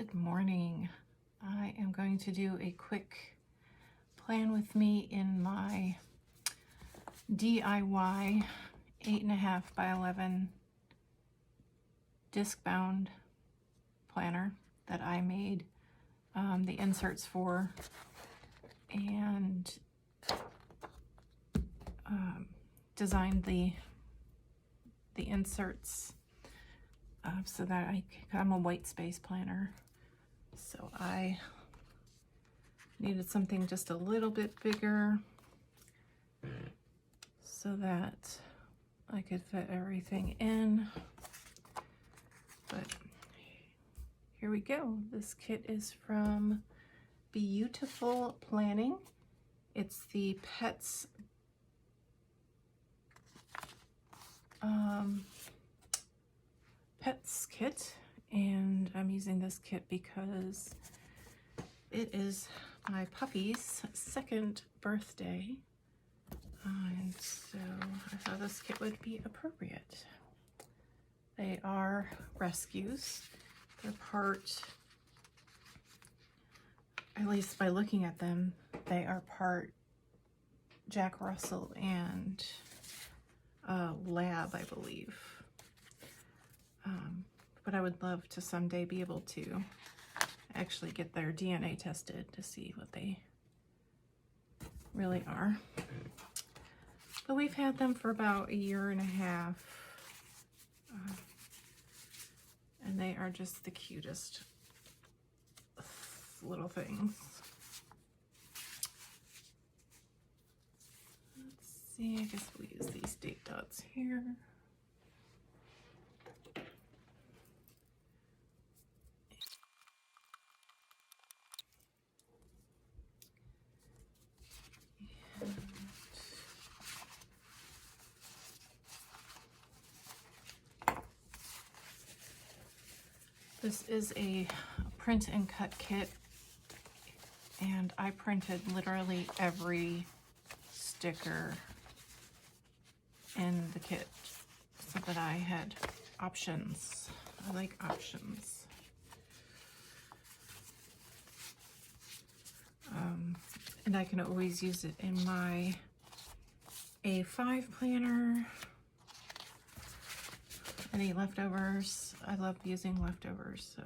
Good morning. I am going to do a quick plan with me in my DIY 8.5 by 11 disc-bound planner that I made the inserts for and designed the inserts so that I'm a white space planner. So I needed something just a little bit bigger so that I could fit everything in. But here we go. This kit is from Beautiful Planning. It's the Pets kit, and I'm using this kit because it is my puppy's 2nd birthday, and so I thought this kit would be appropriate. They are rescues. They're part, at least by looking at them, they are part Jack Russell and Lab, I believe. But I would love to someday be able to actually get their DNA tested to see what they really are. But we've had them for about 1.5 years, and they are just the cutest little things. Let's see, I guess we'll use these date dots here. This is a print and cut kit, and I printed literally every sticker in the kit so that I had options. I like options. And I can always use it in my A5 planner. Any leftovers? I love using leftovers, so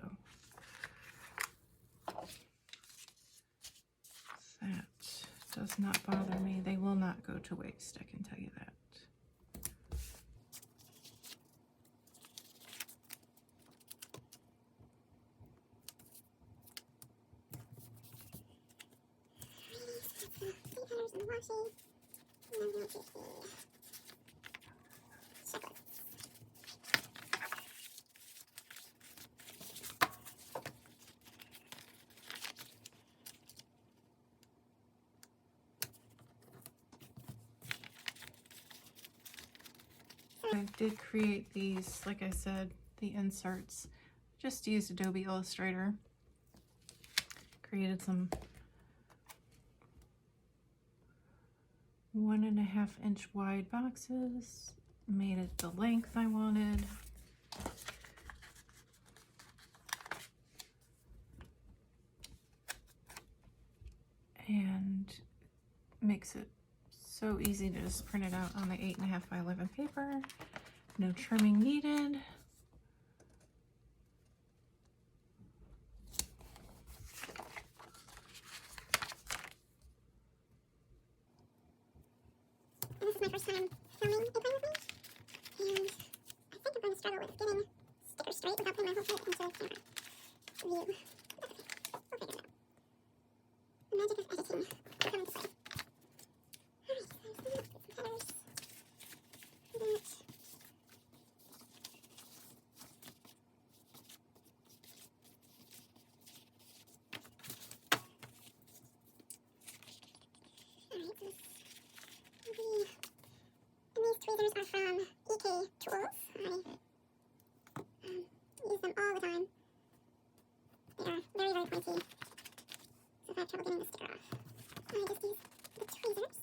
that does not bother me. They will not go to waste, I can tell you that. I did create these, like I said, the inserts. Just used Adobe Illustrator. Created some 1.5 inch wide boxes. Made it the length I wanted. And makes it so easy to just print it out on the 8.5 by 11 paper. No trimming needed. This is my first time filming a plan with me, and I think I'm going to struggle with getting stickers straight without putting my whole head into camera view. We'll figure it out. The magic of editing will come into play. Alright, so I'm going to put some headers. These tweezers are from EK Tools. I use them all the time. They are very, very pointy. So if I have trouble getting the sticker off, I just use the tweezers.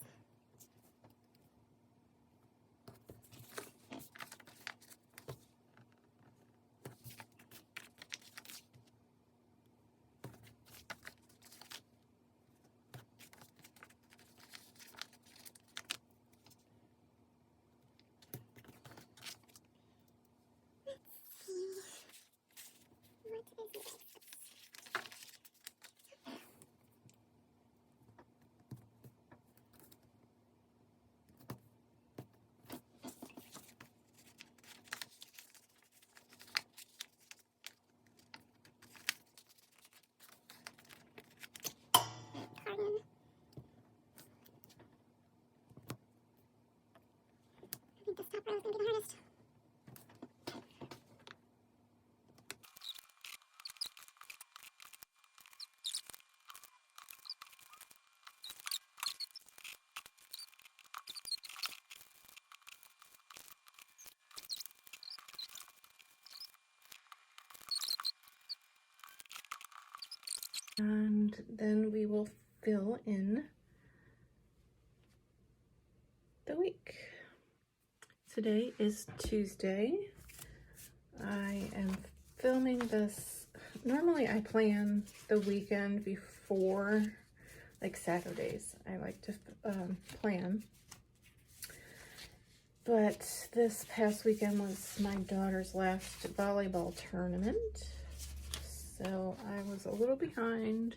think this top row is going to be the hardest. And then we will fill in the week. Today is Tuesday. I am filming this. Normally I plan the weekend before, like Saturdays. I like to plan. But this past weekend was my daughter's last volleyball tournament. So I was a little behind.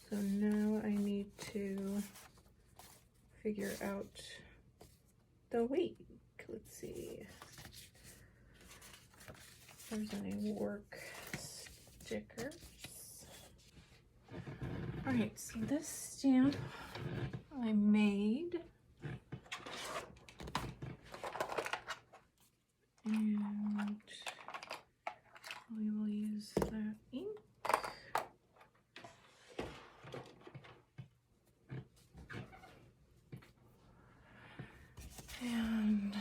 So now I need to figure out the week. Let's see if there's any work stickers. All right, so this stamp I made. And we will use that ink. And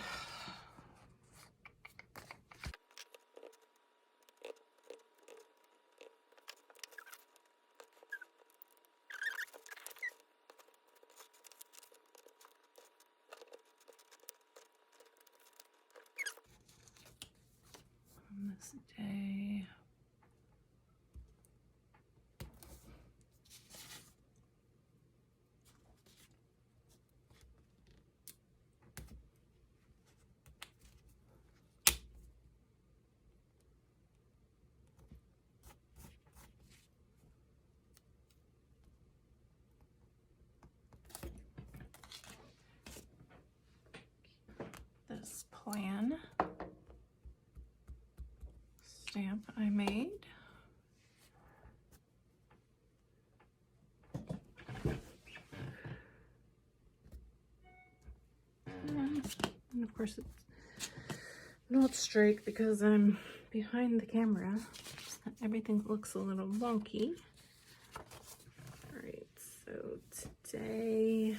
on this day, this plan stamp I made. And of course it's not straight because I'm behind the camera. So everything looks a little wonky. All right, so today,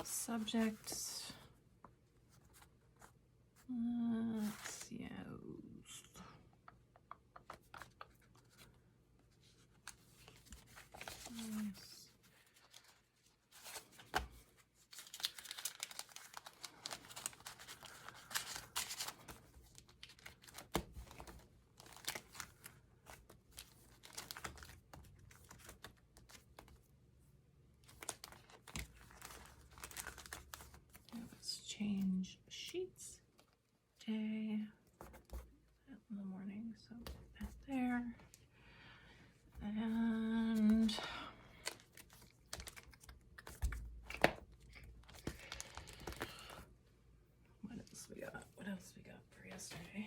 subjects, let's see, let's change sheets. Day in the morning, so that there. And what else we got? What else we got for yesterday?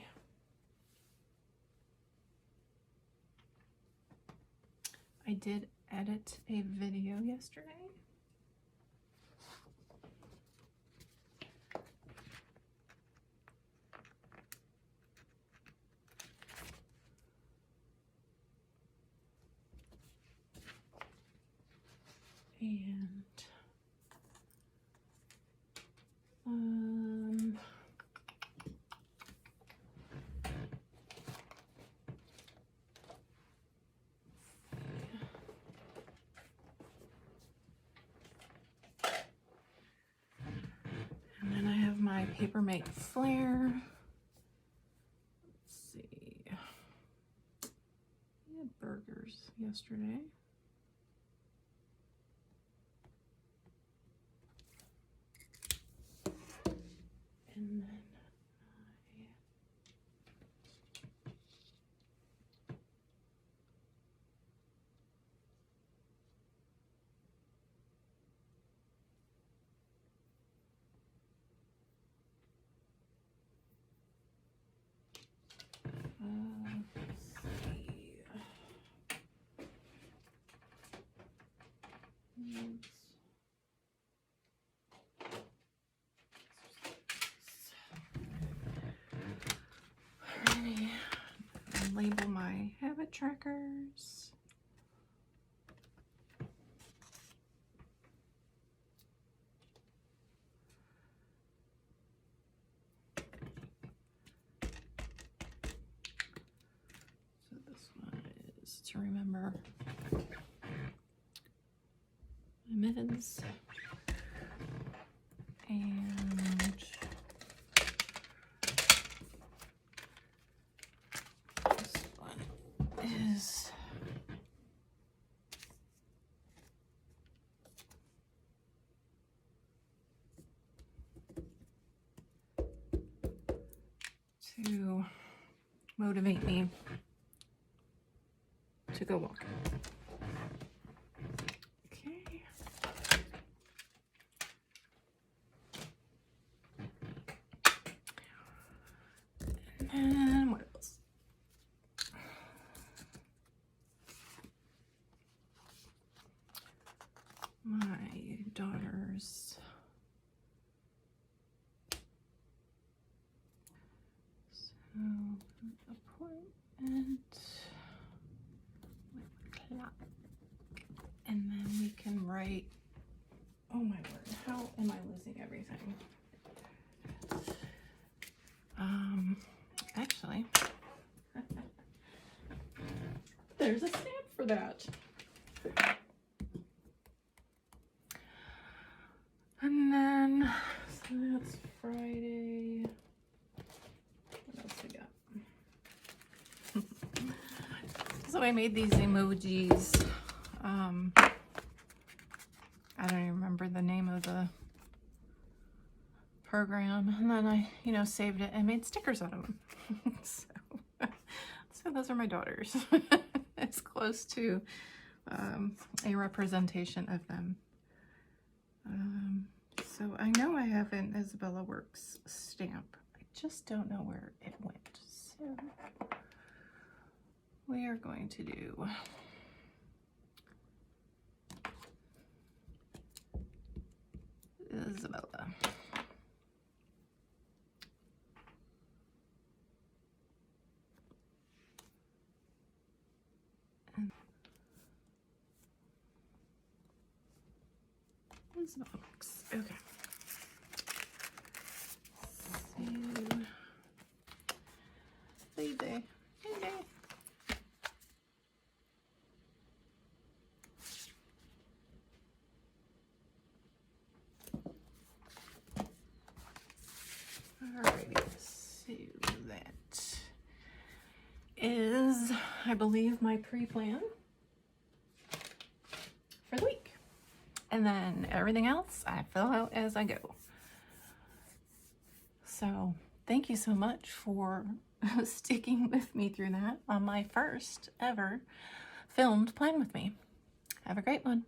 I did edit a video yesterday. And then I have my Papermate Flare. Let's see. We had burgers yesterday. And then let's see. Alrighty, label my habit trackers. So this one is to remember my mittens, and this one is to motivate me to go walking. Okay. And then what else? My daughter's appointment with clock, and then we can write. Oh my word! How am I losing everything? Actually, there's a stamp for that. And then, so that's Friday. What else we got? So I made these emojis. I don't even remember the name of the program. And then I, saved it and made stickers out of them. So those are my daughters. It's close to a representation of them. So I know I have an Isabella Works stamp. I just don't know where it went. So we are going to do Isabella. Isabella Works. Okay. Baby. Baby. Alrighty, so that is, I believe, my pre-plan for the week. And then everything else I fill out as I go. So thank you so much for sticking with me through that on my first ever filmed plan with me. Have a great one.